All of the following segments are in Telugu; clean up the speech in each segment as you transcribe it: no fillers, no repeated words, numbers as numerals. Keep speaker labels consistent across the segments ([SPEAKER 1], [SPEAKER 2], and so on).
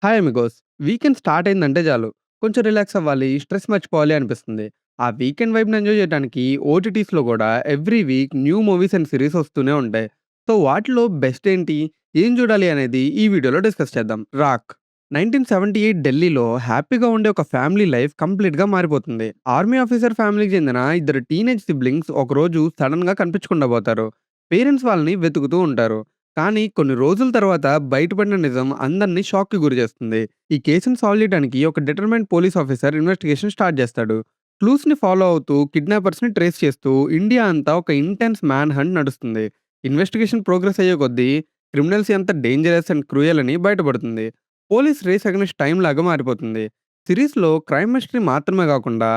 [SPEAKER 1] Hi Amigos. వీకెండ్ స్టార్ట్ అయిందంటే చాలు. కొంచెం రిలాక్స్ అవ్వాలి, స్ట్రెస్ మర్చిపోవాలి అనిపిస్తుంది. ఆ వీకెండ్ వైబ్‌ని ఎంజాయ్ చేయడానికి ఓటీటీస్‌లో గూడా every week new movies and series వస్తూనే ఉంటాయి. సో, వాటిలో బెస్ట్ ఏంటి? ఏం చూడాలి అనేది ఈ వీడియోలో డిస్కస్ చేద్దాం. 'రాక్' 1978 ఢిల్లీలో హ్యాపీగా ఉండే ఒక ఫ్యామిలీ లైఫ్ కంప్లీట్‌గా మారిపోతుంది. ఆర్మీ ఆఫీసర్ ఫ్యామిలీకి చెందిన ఇద్దరు టీనేజ్ సిబ్లింగ్స్ ఒకరోజు సడెన్‌గా కనిపించకుండా పోతారు. పేరెంట్స్ వాళ్ళని వెతుకుతూ ఉంటారు. కానీ కొన్ని రోజుల తర్వాత బయటపడిన నిజం అందరిని షాక్‌కి గురిచేస్తుంది. ఈ కేసుని సాల్వ్ చేయడానికి ఒక determined police officer investigation start చేస్తాడు. క్లూస్‌ని ఫాలో అవుతూ కిడ్నాపర్స్‌ని ట్రేస్ చేస్తూ ఇండియా అంతా ఒక ఇంటెన్స్ మ్యాన్ హంట్ నడుస్తుంది. ఇన్వెస్టిగేషన్ ప్రోగ్రెస్ అయ్యే కొద్దీ క్రిమినల్స్ ఎంత డేంజరస్ అండ్ క్రూయల్ అని బయటపడుతుంది. పోలీస్ రేస్ అగైన్స్ట్ టైమ్ లాగా మారిపోతుంది. సిరీస్‌లో క్రైమ్ మిస్టరీ మాత్రమే కాకుండా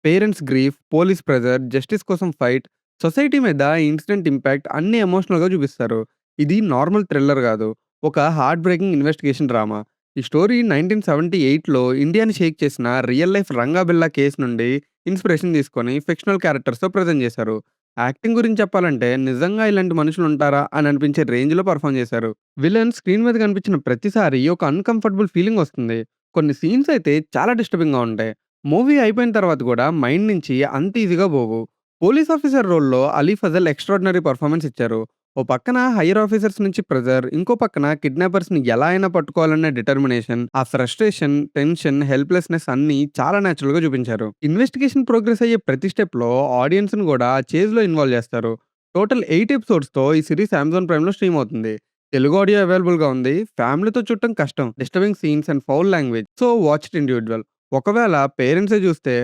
[SPEAKER 1] parents grief, police pressure, justice కోసం ఫైట్, సొసైటీ మీద ఈ ఇన్సిడెంట్ ఇంపాక్ట్ అన్నీ ఎమోషనల్‌గా చూపిస్తారు. ఇది నార్మల్ థ్రిల్లర్ గాదు. ఒక హార్ట్ బ్రేకింగ్ ఇన్వెస్టిగేషన్ డ్రామా. ఈ స్టోరీ 1978లో ఇండియాని షేక్ చేసిన రియల్ లైఫ్ రంగా బిళ్ళ కేస్ నుండి ఇన్స్‌పిరేషన్ తీసుకొని ఫిక్షనల్ క్యారెక్టర్స్‌తో ప్రెజెంట్ చేశారు. యాక్టింగ్ గురించి చెప్పాలంటే నిజంగా ఇలాంటి మనుషులుంటారా అని అనిపించే రేంజ్‌లో పెర్ఫార్మ్ చేశారు. విలన్ స్క్రీన్ మీద కనిపించిన ప్రతిసారి ఒక అన్‌కంఫర్టబుల్ ఫీలింగ్ వస్తుంది. కొన్ని సీన్స్ అయితే చాలా డిస్టర్బింగ్‌గా ఉంటాయి. మూవీ అయిపోయిన తర్వాత కూడా మైండ్ నుంచి అంత ఈజీగా పోవు. పోలీస్ ఆఫీసర్ రోల్‌లో అలీ ఫజల్ ఎక్స్‌ట్రార్డినరీ పెర్ఫార్మన్స్ ఇచ్చారు. ఓ పక్కన హైయర్ ఆఫీసర్స్ నుంచి ప్రెజర్, ఇంకో పక్కన కిడ్నాపర్స్‌ని ఎలా అయినా పట్టుకోవాలనే డిటర్మినేషన్, ఆ ఫ్రస్ట్రేషన్, టెన్షన్, హెల్ప్‌లెస్‌నెస్ అన్నీ చాలా నేచురల్‌గా చూపించారు. ఇన్వెస్టిగేషన్ ప్రోగ్రెస్ అయ్యే ప్రతి స్టెప్‌లో ఆడియన్స్‌ని కూడా చేజ్‌లో ఇన్వాల్వ్ చేస్తారు. టోటల్ 8 ఎపిసోడ్స్‌తో ఈ సిరీస్ అమెజాన్ ప్రైమ్‌లో స్ట్రీమ్ అవుతుంది. తెలుగు ఆడియో అవైలబుల్‌గా ఉంది. ఫ్యామిలీతో చూడటం కష్టం. Disturbing scenes and foul language. So watch it individual. ఒకవేళ పేరెంట్సే చూస్తే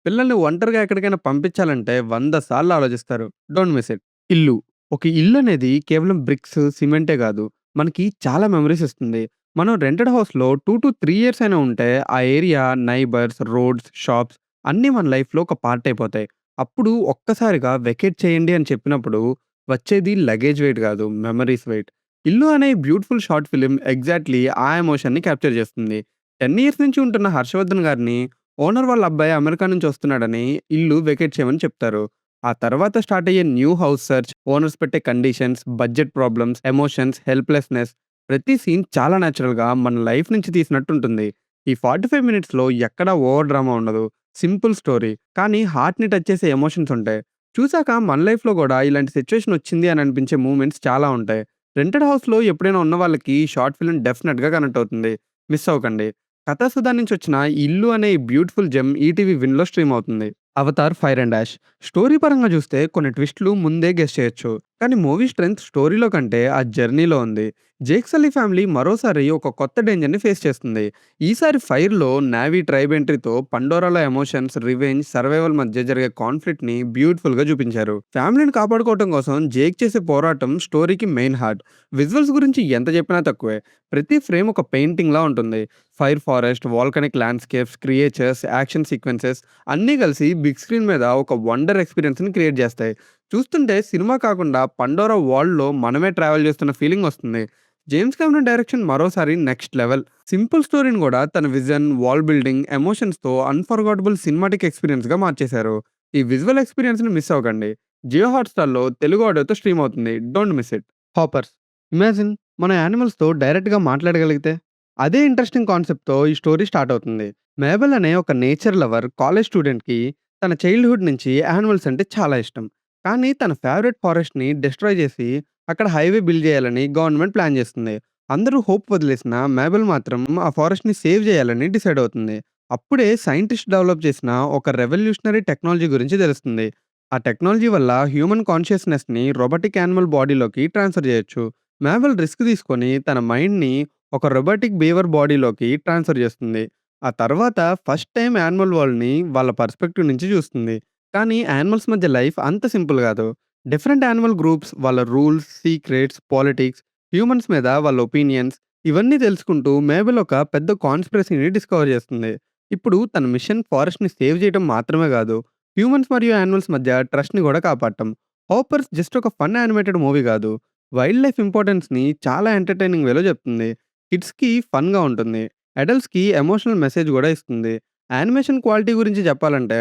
[SPEAKER 1] పిల్లల్ని ఒంటరిగా ఎక్కడికైనా పంపించాలంటే 100 సార్లు ఆలోచిస్తారు. Don't miss it. ఇల్లు. ఒక ఇల్లు అనేది కేవలం బ్రిక్స్, సిమెంటే గాదు. మనకి చాలా మెమోరీస్ ఇస్తుంది. మనం రెంటెడ్ హౌస్‌లో 2-3 ఇయర్స్ అయినా ఉంటే, ఆ ఏరియా, నైబర్స్, రోడ్స్, షాప్స్ అన్నీ మన లైఫ్‌లో ఒక పార్ట్ అయిపోతాయి. అప్పుడు ఒక్కసారిగా వెకేట్ చేయండి అని చెప్పినప్పుడు వచ్చేది లగేజ్ వెయిట్ గాదు, మెమోరీస్ వెయిట్. 'ఇల్లు' అనే బ్యూటిఫుల్ షార్ట్ ఫిల్మ్ ఎగ్జాక్ట్‌లీ ఆ ఎమోషన్‌ని క్యాప్చర్ చేస్తుంది. 10 ఇయర్స్ నుంచి ఉంటున్న హర్షవర్ధన్ గారిని ఓనర్ వాళ్ళ అబ్బాయి అమెరికా నుంచి వస్తున్నాడని ఇల్లు వెకేట్ చేయమని చెప్తారు. ఆ తర్వాత స్టార్ట్ అయ్యే న్యూ హౌస్ సెర్చ్, ఓనర్స్ పెట్టే conditions, budget problems, emotions, helplessness ప్రతి సీన్ చాలా నేచురల్‌గా మన లైఫ్ నుంచి తీసినట్టు ఉంటుంది. ఈ 45 మినిట్స్‌లో ఎక్కడా ఓవర్ డ్రామా ఉండదు. Simple story. కానీ హార్ట్‌ని టచ్ చేసే ఎమోషన్స్ ఉంటాయి. చూసాక మన లైఫ్‌లో గూడా ఇలాంటి సిట్యుయేషన్ వచ్చింది అని అనిపించే మూమెంట్స్ చాలా ఉంటాయి. రెంటెడ్ హౌస్‌లో ఎప్పుడైనా ఉన్న వాళ్ళకి ఈ షార్ట్ ఫిల్మ్ డెఫినిట్‌గా కనెక్ట్ అవుతుంది. మిస్ అవ్వకండి. కథాసుధా నుంచి వచ్చిన 'ఇల్లు' అనే ఈ బ్యూటిఫుల్ జెమ్ ఈటీవీ విన్‌లో స్ట్రీమ్ అవుతుంది. 'Avatar fire and ash' story పరంగా చూస్తే కొన్ని ట్విస్ట్‌లు ముందే గెస్ చేయొచ్చు. కానీ మూవీ స్ట్రెంగ్త్ స్టోరీలో కంటే ఆ జర్నీలో ఉంది. జేక్ సల్లీ ఫ్యామిలీ మరోసారి ఒక కొత్త డేంజర్‌ని ఫేస్ చేస్తుంది. ఈసారి ఫైర్‌లో నావీ ట్రైబ్ ఎంట్రీతో పండోరాలో ఎమోషన్స్, రివెంజ్, సర్వైవల్ మధ్య జరిగే కాన్ఫ్లిక్ట్‌ని బ్యూటిఫుల్‌గా చూపించారు. ఫ్యామిలీని కాపాడుకోవడం కోసం జేక్ చేసే పోరాటం స్టోరీకి మెయిన్ హార్ట్. విజువల్స్ గురించి ఎంత చెప్పినా తక్కువే. ప్రతి ఫ్రేమ్ ఒక పెయింటింగ్‌లా ఉంటుంది. Fire forest, volcanic landscapes, creatures, action sequences అన్నీ కలిసి బిగ్ స్క్రీన్ మీద ఒక వండర్ ఎక్స్‌పీరియన్స్‌ని క్రియేట్ చేస్తాయి. చూస్తుంటే సినిమా కాకుండా పండోరా వరల్డ్‌లో మనమే ట్రావెల్ చేస్తున్న ఫీలింగ్ వస్తుంది. జేమ్స్ కెమెరన్ డైరెక్షన్ మరోసారి నెక్స్ట్ లెవెల్. సింపుల్ స్టోరీని కూడా తన విజన్, వరల్డ్ బిల్డింగ్, ఎమోషన్స్‌తో అన్‌ఫర్గెట్టబుల్ సినిమాటిక్ ఎక్స్‌పీరియన్స్‌గా మార్చేశారు. ఈ విజువల్ ఎక్స్‌పీరియన్స్‌ని మిస్ అవ్వకండి. జియో హాట్‌స్టార్‌లో తెలుగు ఆడియోతో స్ట్రీమ్ అవుతుంది. Don't miss it. Hoppers. Imagine మనం యానిమల్స్‌తో డైరెక్ట్‌గా మాట్లాడగలిగితే? అదే ఇంట్రెస్టింగ్ కాన్సెప్ట్‌తో ఈ స్టోరీ స్టార్ట్ అవుతుంది. మేబెల్ అనే ఒక నేచర్ లవర్ కాలేజ్ స్టూడెంట్‌కి తన చైల్డ్‌హుడ్ నుంచి యానిమల్స్ అంటే చాలా ఇష్టం. కానీ తన ఫేవరెట్ ఫారెస్ట్‌ని డిస్ట్రాయ్ చేసి అక్కడ హైవే బిల్డ్ చేయాలని గవర్నమెంట్ ప్లాన్ చేస్తుంది. అందరూ హోప్ వదిలేసినా మేబెల్ మాత్రం ఆ ఫారెస్ట్‌ని సేవ్ చేయాలని డిసైడ్ అవుతుంది. అప్పుడే సైంటిస్ట్ డెవలప్ చేసిన ఒక రెవల్యూషనరీ టెక్నాలజీ గురించి తెలుస్తుంది. ఆ టెక్నాలజీ వల్ల హ్యూమన్ కాన్షియస్‌నెస్‌ని రోబోటిక్ యానిమల్ బాడీలోకి ట్రాన్స్‌ఫర్ చేయొచ్చు. మేబెల్ రిస్క్ తీసుకొని తన మైండ్‌ని ఒక రోబోటిక్ బీవర్ బాడీలోకి ట్రాన్స్‌ఫర్ చేస్తుంది. ఆ తర్వాత ఫస్ట్ టైమ్ యానిమల్ వరల్డ్‌ని వాళ్ళ పర్స్పెక్టివ్ నుంచి చూస్తుంది. కానీ యానిమల్స్ మధ్య లైఫ్ అంత సింపుల్ గాదు. డిఫరెంట్ యానిమల్ గ్రూప్స్, వాళ్ళ రూల్స్, సీక్రెట్స్, పాలిటిక్స్, హ్యూమన్స్ మీద వాళ్ళ ఒపీనియన్స్ ఇవన్నీ తెలుసుకుంటూ మేబెల్ ఒక పెద్ద కాన్స్పిరసీని డిస్కవర్ చేస్తుంది. ఇప్పుడు తన మిషన్ ఫారెస్ట్‌ని సేవ్ చేయడం మాత్రమే గాదు, హ్యూమన్స్ మరియు యానిమల్స్ మధ్య ట్రస్ట్‌ని గూడా కాపాడటం. 'హాపర్స్' జస్ట్ ఒక ఫన్ యానిమేటెడ్ మూవీ గాదు. వైల్డ్ లైఫ్ ఇంపార్టెన్స్‌ని చాలా ఎంటర్‌టైనింగ్ వేలో చెప్తుంది. కిడ్స్‌కి ఫన్‌గా ఉంటుంది. అడల్ట్స్‌కి ఎమోషనల్ మెసేజ్ గూడా ఇస్తుంది. యానిమేషన్ క్వాలిటీ గురించి చెప్పాలంటే,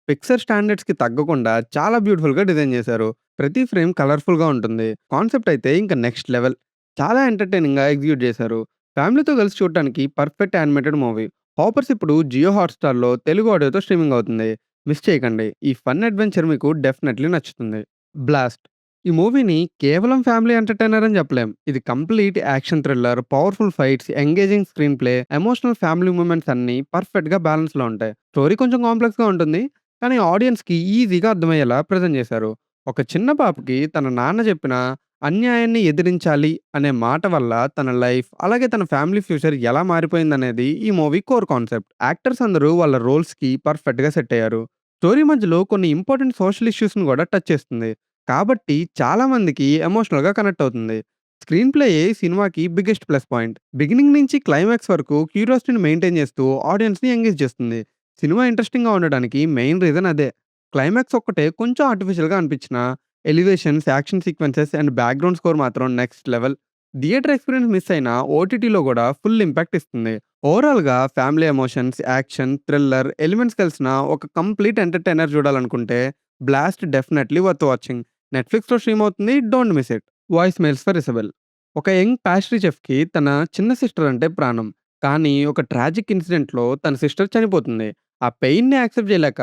[SPEAKER 1] పిక్సర్ స్టాండర్డ్స్‌కి తగ్గకుండా చాలా బ్యూటిఫుల్‌గా డిజైన్ చేశారు. ప్రతి ఫ్రేమ్ కలర్‌ఫుల్‌గా ఉంటుంది. కాన్సెప్ట్ అయితే ఇంక నెక్స్ట్ లెవెల్. చాలా ఎంటర్‌టైనింగ్‌గా ఎగ్జిక్యూట్ చేశారు. ఫ్యామిలీతో కలిసి చూడటానికి పర్ఫెక్ట్ యానిమేటెడ్ మూవీ. 'హాపర్స్' ఇప్పుడు జియో హాట్‌స్టార్‌లో తెలుగు ఆడియోతో స్ట్రీమింగ్ అవుతుంది. మిస్ చేయకండి. ఈ ఫన్ అడ్వెంచర్ మీకు డెఫినెట్‌లీ నచ్చుతుంది. 'బ్లాస్ట్' ఈ మూవీని కేవలం ఫ్యామిలీ ఎంటర్‌టైనర్ అని చెప్పలేం. ఇది complete action thriller, powerful fights, engaging screenplay, emotional family moments అన్నీ పర్ఫెక్ట్‌గా బ్యాలెన్స్‌లో ఉంటాయి. స్టోరీ కొంచెం కాంప్లెక్స్‌గా ఉంటుంది. కానీ ఆడియన్స్‌కి ఈజీగా అర్థమయ్యేలా ప్రెజెంట్ చేశారు. ఒక చిన్న పాపకి తన నాన్న చెప్పిన అన్యాయాన్ని ఎదిరించాలి అనే మాట వల్ల తన లైఫ్, అలాగే తన ఫ్యామిలీ ఫ్యూచర్ ఎలా మారిపోయిందనేది ఈ మూవీ కోర్ కాన్సెప్ట్. యాక్టర్స్ అందరూ వాళ్ళ రోల్స్‌కి పర్ఫెక్ట్‌గా సెట్ అయ్యారు. స్టోరీ మధ్యలో కొన్ని ఇంపార్టెంట్ సోషల్ ఇష్యూస్‌ని కూడా టచ్ చేస్తుంది. కాబట్టి చాలా మందికి ఎమోషనల్‌గా కనెక్ట్ అవుతుంది. స్క్రీన్ ప్లేయే సినిమాకి బిగ్గెస్ట్ ప్లస్ పాయింట్. బిగినింగ్ నుంచి క్లైమాక్స్ వరకు క్యూరియాసిటీని మెయింటైన్ చేస్తూ ఆడియన్స్‌ని ఎంగేజ్ చేస్తుంది. సినిమా ఇంట్రెస్టింగ్‌గా ఉండడానికి మెయిన్ రీజన్ అదే. క్లైమాక్స్ ఒక్కటే కొంచెం ఆర్టిఫిషియల్‌గా అనిపించినా elevations, action sequences and background score మాత్రం next level. Theatre experience miss అయినా ఓటీటీలో గూడా ఫుల్ ఇంపాక్ట్ ఇస్తుంది. ఓవరాల్‌గా family emotions, action, thriller elements కలిసిన ఒక కంప్లీట్ ఎంటర్‌టైనర్ చూడాలనుకుంటే 'బ్లాస్ట్' డెఫినెట్‌లీ వర్త్ వాచింగ్. నెట్‌ఫ్లిక్స్‌లో స్ట్రీమ్ అవుతుంది. Don't miss it. Voice mails for Isabel. ఒక యంగ్ పాస్ట్రీ చెఫ్‌కి తన చిన్న సిస్టర్ అంటే ప్రాణం. కానీ ఒక ట్రాజిక్ ఇన్సిడెంట్‌లో తన సిస్టర్ చనిపోతుంది. ఆ పెయిన్‌ని యాక్సెప్ట్ చేయలేక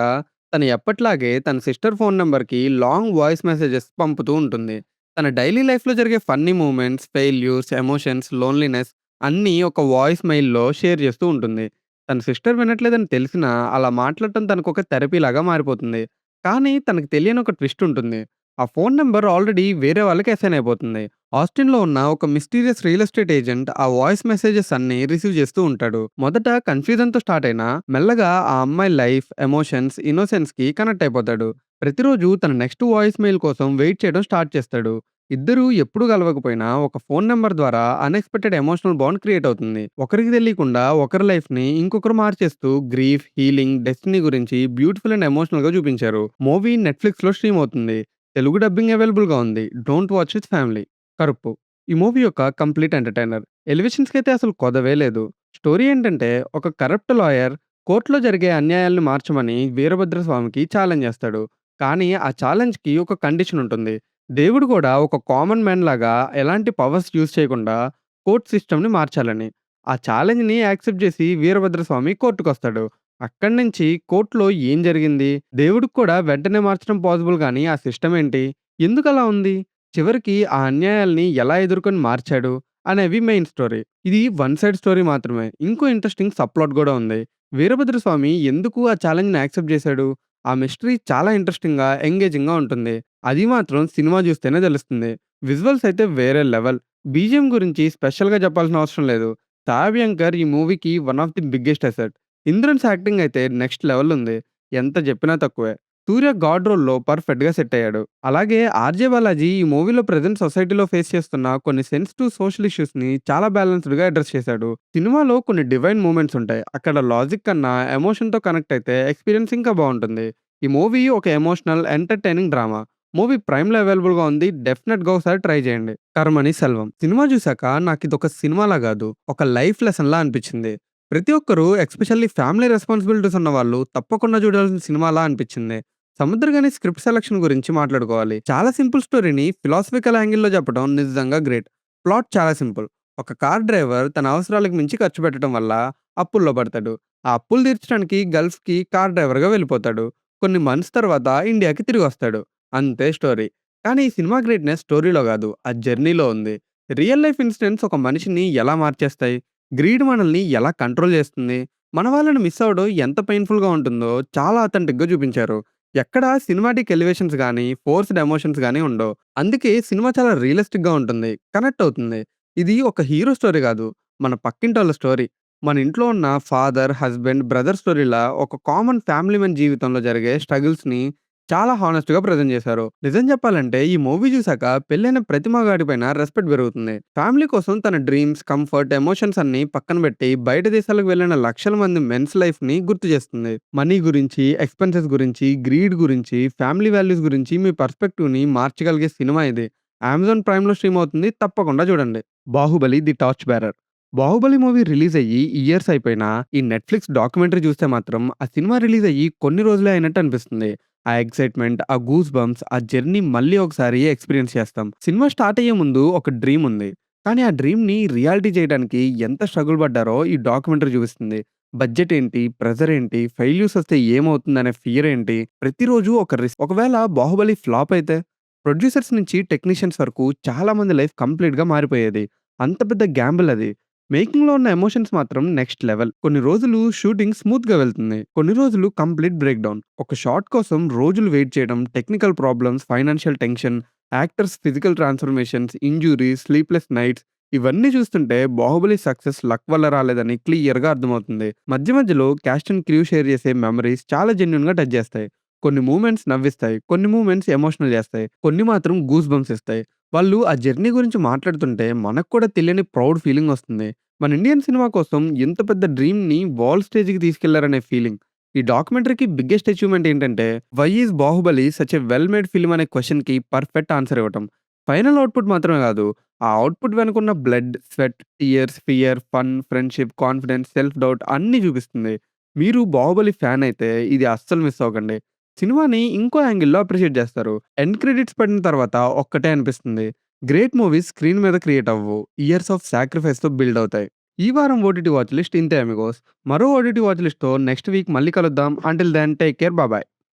[SPEAKER 1] తను ఎప్పట్లాగే తన సిస్టర్ ఫోన్ నంబర్‌కి లాంగ్ వాయిస్ మెసేజెస్ పంపుతూ ఉంటుంది. తన డైలీ లైఫ్‌లో జరిగే funny movements, failures, emotions, loneliness అన్నీ ఒక వాయిస్ మెయిల్‌లో షేర్ చేస్తూ ఉంటుంది. తన సిస్టర్ వినట్లేదని తెలిసినా అలా మాట్లాడటం తనకొక థెరపీలాగా మారిపోతుంది. కానీ తనకు తెలియని ఒక ట్విస్ట్ ఉంటుంది. ఆ ఫోన్ నంబర్ ఆల్రెడీ వేరే వాళ్ళకి అసైన్ అయిపోతుంది. ఆస్టిన్‌లో ఉన్న ఒక మిస్టీరియస్ రియల్ ఎస్టేట్ ఏజెంట్ ఆ వాయిస్ మెసేజెస్ అన్నీ రిసీవ్ చేస్తూ ఉంటాడు. మొదట కన్‌ఫ్యూజన్‌తో స్టార్ట్ అయినా మెల్లగా ఆ అమ్మాయి లైఫ్, ఎమోషన్స్, ఇన్నోసెన్స్‌కి కనెక్ట్ అయిపోతాడు. ప్రతిరోజు తన నెక్స్ట్ వాయిస్ మెయిల్ కోసం వెయిట్ చేయడం స్టార్ట్ చేస్తాడు. ఇద్దరూ ఎప్పుడు కలవకపోయినా ఒక ఫోన్ నంబర్ ద్వారా అన్‌ఎక్స్‌పెక్టెడ్ ఎమోషనల్ బాండ్ క్రియేట్ అవుతుంది. ఒకరికి తెలియకుండా ఒకరి లైఫ్‌ని ఇంకొకరు మార్చేస్తూ గ్రీఫ్, హీలింగ్, డెస్టినీ గురించి బ్యూటిఫుల్ అండ్ ఎమోషనల్‌గా చూపించారు. మూవీ నెట్‌ఫ్లిక్స్‌లో స్ట్రీమ్ అవుతుంది. తెలుగు డబ్బింగ్ అవైలబుల్‌గా ఉంది. Don't watch with family. 'Karuppu' ఈ మూవీ యొక్క కంప్లీట్ ఎంటర్‌టైనర్. ఎలివేషన్స్‌కైతే అసలు కొదవే లేదు. స్టోరీ ఏంటంటే ఒక కరప్ట్ లాయర్ కోర్ట్‌లో జరిగే అన్యాయాలను మార్చమని వీరభద్రస్వామికి ఛాలెంజ్ చేస్తాడు. కానీ ఆ ఛాలెంజ్‌కి ఒక కండిషన్ ఉంటుంది. దేవుడు కూడా ఒక కామన్ మ్యాన్ లాగా ఎలాంటి పవర్స్ యూజ్ చేయకుండా కోర్ట్ సిస్టమ్‌ని మార్చాలని. ఆ ఛాలెంజ్‌ని యాక్సెప్ట్ చేసి వీరభద్రస్వామి కోర్ట్‌కొస్తాడు. అక్కడి నుంచి కోర్ట్‌లో ఏం జరిగింది? దేవుడికి కూడా వెంటనే మార్చడం పాసిబుల్ గానీ ఆ సిస్టమ్ ఏంటి? ఎందుకలా ఉంది? చివరికి ఆ అన్యాయాల్ని ఎలా ఎదుర్కొని మార్చాడు అనేవి మెయిన్ స్టోరీ. ఇది వన్ సైడ్ స్టోరీ మాత్రమే. ఇంకో ఇంట్రెస్టింగ్ సబ్‌ప్లాట్ గూడా ఉంది. వీరభద్రస్వామి ఎందుకు ఆ ఛాలెంజ్‌ని యాక్సెప్ట్ చేశాడు? ఆ మిస్టరీ చాలా ఇంట్రెస్టింగ్‌గా, ఎంగేజింగ్‌గా ఉంటుంది. అది మాత్రం సినిమా చూస్తేనే తెలుస్తుంది. విజువల్స్ అయితే వేరే లెవెల్. బీజీఎం గురించి స్పెషల్‌గా చెప్పాల్సిన అవసరం లేదు. సావ్యంకర్ ఈ మూవీకి one of the biggest asset. Indrans acting అయితే నెక్స్ట్ లెవెల్ ఉంది. ఎంత చెప్పినా తక్కువే. సూర్య గాడ్ రోల్‌లో పర్ఫెక్ట్‌గా సెట్ అయ్యాడు. అలాగే 'ఆర్‌జే బాలాజీ' ఈ మూవీలో ప్రెజెంట్ సొసైటీలో ఫేస్ చేస్తున్న కొన్ని సెన్సిటివ్ సోషల్ ఇష్యూస్‌ని చాలా బ్యాలెన్స్‌డ్‌గా అడ్రెస్ చేశాడు. సినిమాలో కొన్ని డివైన్ మూమెంట్స్ ఉంటాయి. అక్కడ లాజిక్ కన్నా ఎమోషన్‌తో కనెక్ట్ అయితే ఎక్స్‌పీరియన్స్ ఇంకా బావుంటుంది. ఈ మూవీ ఒక ఎమోషనల్, ఎంటర్‌టైనింగ్ డ్రామా. మూవీ ప్రైమ్‌లో అవైలబుల్‌గా ఉంది. డెఫినెట్‌గా ఒకసారి ట్రై చేయండి. 'కర్మని సెల్వం' సినిమా చూసాక నాకిదొక సినిమాలా గాదు, ఒక లైఫ్ లెసన్‌లా అనిపించింది. ప్రతి ఒక్కరు ఎస్పెషల్లీ ఫ్యామిలీ రెస్పాన్సిబిలిటీస్ ఉన్నవాళ్ళు తప్పకుండా చూడాల్సిన సినిమాలా అనిపించింది. సముద్రగాని స్క్రిప్ట్ సెలక్షన్ గురించి మాట్లాడుకోవాలి. చాలా సింపుల్ స్టోరీని ఫిలాసఫికల్ యాంగిల్‌లో చెప్పడం నిజంగా గ్రేట్. ప్లాట్ చాలా సింపుల్. ఒక కార్ డ్రైవర్ తన అవసరాలకు మించి ఖర్చు పెట్టడం వల్ల అప్పుల్లో పడతాడు. ఆ అప్పులు తీర్చడానికి గల్ఫ్‌కి కార్ డ్రైవర్‌గా వెళ్ళిపోతాడు. కొన్ని మంత్స్ తర్వాత ఇండియాకి తిరిగొస్తాడు. అంతే స్టోరీ. కానీ ఈ సినిమా గ్రేట్‌నెస్ స్టోరీలో గాదు, ఆ జర్నీలో ఉంది. రియల్ లైఫ్ ఇన్సిడెంట్స్ ఒక మనిషిని ఎలా మార్చేస్తాయి? గ్రీడ్ మనల్ని ఎలా కంట్రోల్ చేస్తుంది? మన వాళ్ళని మిస్ అవ్వడం ఎంత పెయిన్‌ఫుల్‌గా ఉంటుందో చాలా అథెంటిక్‌గా చూపించారు. ఎక్కడ సినిమాటిక్ ఎలివేషన్స్ గాని, ఫోర్స్డ్ ఎమోషన్స్ గాని ఉండవు. అందుకే సినిమా చాలా రియలిస్టిక్‌గా ఉంటుంది. కనెక్ట్ అవుతుంది. ఇది ఒక హీరో స్టోరీ గాదు, మన పక్కింటోళ్ళ స్టోరీ. మన ఇంట్లో ఉన్న ఫాదర్, హస్బెండ్, బ్రదర్ స్టోరీలా ఒక కామన్ ఫ్యామిలీ మెన్ జీవితంలో జరిగే స్ట్రగుల్స్‌ని చాలా హానెస్ట్‌గా ప్రెజెంట్ చేశారు. నిజం చెప్పాలంటే ఈ మూవీ చూసాక పెళ్ళైన ప్రతి మగాడి పైన రెస్పెక్ట్ పెరుగుతుంది. ఫ్యామిలీ కోసం తన డ్రీమ్స్, కంఫర్ట్, ఎమోషన్స్ అన్నీ పక్కన పెట్టి బయట దేశాలకు వెళ్ళిన లక్షల మంది మెన్స్ లైఫ్‌ని గుర్తు చేస్తుంది. మనీ గురించి, ఎక్స్‌పెన్సెస్ గురించి, గ్రీడ్ గురించి, ఫ్యామిలీ వాల్యూస్ గురించి మీ పర్స్పెక్టివ్‌ని మార్చగలిగే సినిమా ఇది. అమెజాన్ ప్రైమ్‌లో స్ట్రీమ్ అవుతుంది. తప్పకుండా చూడండి. 'Baahubali: the torch bearer' 'Baahubali' movie release అయ్యి ఇయర్స్ అయిపోయినా ఈ నెట్‌ఫ్లిక్స్ డాక్యుమెంటరీ చూస్తే మాత్రం ఆ సినిమా రిలీజ్ అయ్యి కొన్ని రోజులే అయినట్టు అనిపిస్తుంది. ఆ ఎక్సైట్‌మెంట్, ఆ గూస్ బంప్స్, ఆ జర్నీ మళ్ళీ ఒకసారి ఎక్స్‌పీరియన్స్ చేస్తాం. సినిమా స్టార్ట్ అయ్యే ముందు ఒక డ్రీమ్ ఉంది. కానీ ఆ డ్రీమ్‌ని రియాలిటీ చేయడానికి ఎంత స్ట్రగుల్ పడ్డారో ఈ డాక్యుమెంటరీ చూపిస్తుంది. బడ్జెట్ ఏంటి? ప్రెషర్ ఏంటి? ఫెయిల్యూర్స్ వస్తే ఏమవుతుందనే ఫియర్ ఏంటి? ప్రతిరోజు ఒక రిస్క్. ఒకవేళ 'బాహుబలి' ఫ్లాప్ అయితే ప్రొడ్యూసర్స్ నుంచి టెక్నీషియన్స్ వరకు చాలా మంది లైఫ్ కంప్లీట్‌గా మారిపోయేది. అంత పెద్ద గ్యాంబుల్ అది. మేకింగ్‌లో ఉన్న ఎమోషన్స్ మాత్రం నెక్స్ట్ లెవెల్. కొన్ని రోజులు షూటింగ్ స్మూత్‌గా వెళ్తుంది. కొన్ని రోజులు కంప్లీట్ బ్రేక్‌డౌన్. ఒక షాట్ కోసం రోజులు వెయిట్ చేయడం, technical problems, financial tension, actors physical transformations, injuries, sleepless nights ఇవన్నీ చూస్తుంటే 'బాహుబలి' సక్సెస్ లక్ వల్ల రాలేదని క్లియర్‌గా అర్థమవుతుంది. మధ్య మధ్యలో క్యాస్ట్ అండ్ క్రూ షేర్ చేసే మెమరీస్ చాలా జెన్యూన్‌గా టచ్ చేస్తాయి. కొన్ని మూమెంట్స్ నవ్విస్తాయి. కొన్ని మూమెంట్స్ ఎమోషనల్ చేస్తాయి. కొన్ని మాత్రం గూస్ బంప్స్ ఇస్తాయి. వాళ్ళు ఆ జర్నీ గురించి మాట్లాడుతుంటే మనకు కూడా తెలియని ప్రౌడ్ ఫీలింగ్ వస్తుంది. మన ఇండియన్ సినిమా కోసం ఇంత పెద్ద డ్రీమ్‌ని వాల్ స్టేజ్‌కి తీసుకెళ్లారనే ఫీలింగ్. ఈ డాక్యుమెంటరీకి బిగ్గెస్ట్ అచీవ్‌మెంట్ ఏంటంటే, why is 'Baahubali' such a well made film అనే క్వెషన్‌కి పర్ఫెక్ట్ ఆన్సర్ ఇవ్వటం. ఫైనల్ ఔట్‌పుట్ మాత్రమే కాదు, ఆ ఔట్‌పుట్ వెనకున్న blood, sweat, tears, fear, fun, friendship, confidence, self doubt అన్నీ చూపిస్తుంది. మీరు 'బాహుబలి' ఫ్యాన్ అయితే ఇది అస్సలు మిస్ అవ్వకండి. సినిమాని ఇంకో యాంగిల్‌లో అప్రిషియేట్ చేస్తారు. ఎండ్ క్రెడిట్స్ పడిన తర్వాత ఒక్కటే అనిపిస్తుంది. గ్రేట్ మూవీస్ స్క్రీన్ మీద క్రియేట్ అవ్వవు. ఇయర్స్ ఆఫ్ సాక్రిఫైస్‌తో బిల్డ్ అవుతాయి. ఈ వారం ఓటీటీ వాచ్ లిస్ట్ ఇంతే అమిగోస్. మరో ఓటీటీ వాచ్ లిస్ట్‌తో నెక్స్ట్ వీక్ మళ్ళీ కలుద్దాం. Until then take care. Bye.